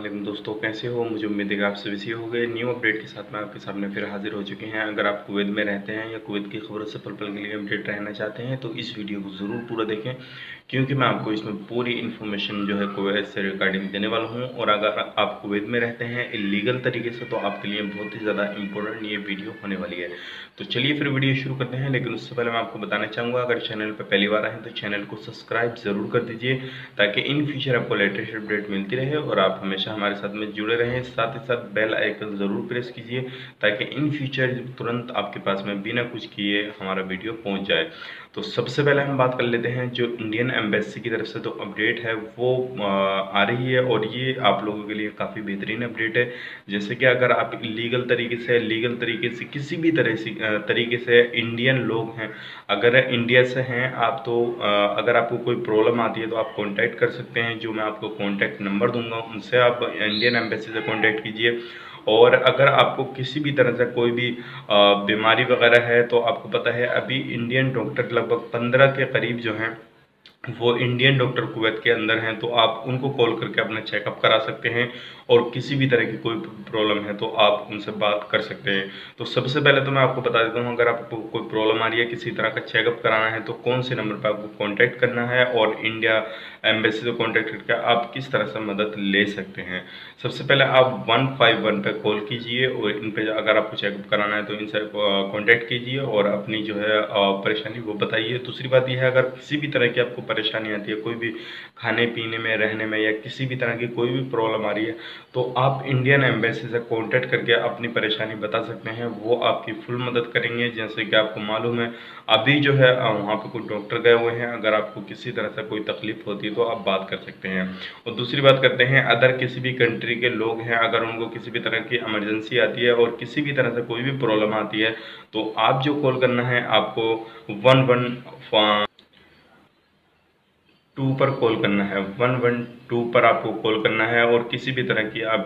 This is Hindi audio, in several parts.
अलैकुम दोस्तों, कैसे हो? मुझे उम्मीद है कि आप सभी सही हो गए। न्यू अपडेट के साथ में आपके सामने फिर हाजिर हो चुके हैं। अगर आप कुवैत में रहते हैं या कुवैत की खबरों से पल पल के लिए अपडेट रहना चाहते हैं तो इस वीडियो को ज़रूर पूरा देखें, क्योंकि मैं आपको इसमें पूरी इन्फॉर्मेशन जो है कुवैत से रिगार्डिंग देने वाला हूँ। और अगर आप कुवैत में रहते हैं इलीगल तरीके से तो आपके लिए बहुत ही ज़्यादा इंपॉर्टेंट ये वीडियो होने वाली है। तो चलिए फिर वीडियो शुरू करते हैं, लेकिन उससे पहले मैं आपको बताना चाहूँगा, अगर चैनल पर पहली बार आए तो चैनल को सब्सक्राइब ज़रूर कर दीजिए, ताकि इन फ्यूचर आपको लेटेस्ट अपडेट मिलती रहे और आप हमेशा हमारे साथ में जुड़े रहें। साथ ही साथ बेल आइकन ज़रूर प्रेस कीजिए, ताकि इन फ्यूचर तुरंत आपके पास में बिना कुछ किए हमारा वीडियो पहुंच जाए। तो सबसे पहले हम बात कर लेते हैं, जो इंडियन एम्बेसी की तरफ से तो अपडेट है वो आ रही है, और ये आप लोगों के लिए काफ़ी बेहतरीन अपडेट है। जैसे कि अगर आप लीगल तरीके से किसी भी तरीके से इंडियन लोग हैं, अगर इंडिया से हैं आप, तो अगर आपको कोई प्रॉब्लम आती है तो आप कांटेक्ट कर सकते हैं। जो मैं आपको कांटेक्ट नंबर दूंगा उनसे आप इंडियन एम्बेसी से कांटेक्ट कीजिए। और अगर आपको किसी भी तरह से कोई भी बीमारी वगैरह है, तो आपको पता है अभी इंडियन डॉक्टर लगभग 15 के करीब जो हैं वो इंडियन डॉक्टर कुवैत के अंदर हैं, तो आप उनको कॉल करके अपना चेकअप करा सकते हैं। और किसी भी तरह की कोई प्रॉब्लम है तो आप उनसे बात कर सकते हैं। तो सबसे पहले तो मैं आपको बता देता हूँ, अगर आपको कोई प्रॉब्लम आ रही है, किसी तरह का चेकअप कराना है, तो कौन से नंबर पर आपको कॉन्टैक्ट करना है और इंडिया एम्बेसी से कॉन्टैक्ट करके आप किस तरह से मदद ले सकते हैं। सबसे पहले आप 151 पे कॉल कीजिए, और इन पे अगर आपको चेकअप कराना है तो इनसे कॉन्टैक्ट कीजिए और अपनी जो है परेशानी वो बताइए। दूसरी बात यह है, अगर किसी भी तरह की आपको परेशानी आती है, कोई भी खाने पीने में, रहने में, या किसी भी तरह की कोई भी प्रॉब्लम आ रही है, तो आप इंडियन एम्बेसी से कांटेक्ट करके अपनी परेशानी बता सकते हैं। वो आपकी फुल मदद करेंगे। जैसे कि आपको मालूम है अभी जो है वहाँ पे कुछ डॉक्टर गए हुए हैं, अगर आपको किसी तरह से कोई तकलीफ होती है तो आप बात कर सकते हैं। और दूसरी बात करते हैं, अदर किसी भी कंट्री के लोग हैं, अगर उनको किसी भी तरह की इमरजेंसी आती है और किसी भी तरह से कोई भी प्रॉब्लम आती है, तो आप जो कॉल करना है आपको 112 पर कॉल करना है। 112 पर आपको कॉल करना है, और किसी भी तरह की आप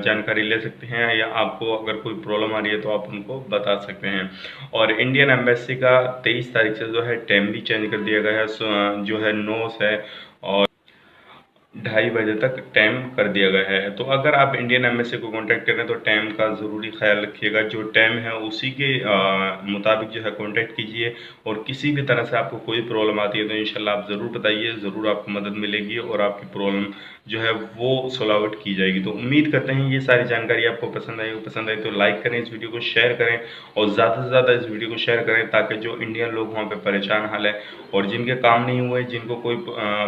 जानकारी ले सकते हैं, या आपको अगर कोई प्रॉब्लम आ रही है तो आप उनको बता सकते हैं। और इंडियन एम्बेसी का 23 तारीख से जो है टाइम भी चेंज कर दिया गया है, जो है 9 से और 2:30 बजे तक टाइम कर दिया गया है। तो अगर आप इंडियन एम्बेसी को कांटेक्ट करें तो टाइम का ज़रूरी ख्याल रखिएगा, जो टाइम है उसी के मुताबिक जो है कांटेक्ट कीजिए। और किसी भी तरह से आपको कोई प्रॉब्लम आती है तो इंशाल्लाह आप ज़रूर बताइए, ज़रूर आपको मदद मिलेगी और आपकी प्रॉब्लम जो है वो सॉल्व आउट की जाएगी। तो उम्मीद करते हैं ये सारी जानकारी आपको पसंद आई तो लाइक करें, इस वीडियो को शेयर करें, और ज़्यादा से ज़्यादा इस वीडियो को शेयर करें, ताकि जो इंडियन लोग वहाँ पे परेशान हाल है और जिनके काम नहीं हुए, जिनको कोई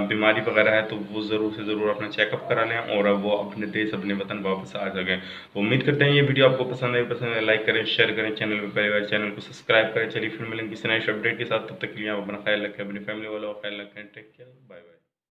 बीमारी वगैरह है, तो वो ज़रूर से ज़रूर अपना चेकअप करा लें और वो अपने देश, अपने वतन वापस आ सकें। तो उम्मीद करते हैं ये वीडियो आपको पसंद है, लाइक करें, शेयर करें, चैनल पर पहली बार चैनल को सब्सक्राइब करें। चलिए फिर मिलेंगे किसी नए अपडेट के साथ, तब तक के लिए आप अपना ख्याल रखें, अपनी फैमिली वालों का ख्याल रखें। Take care, bye bye.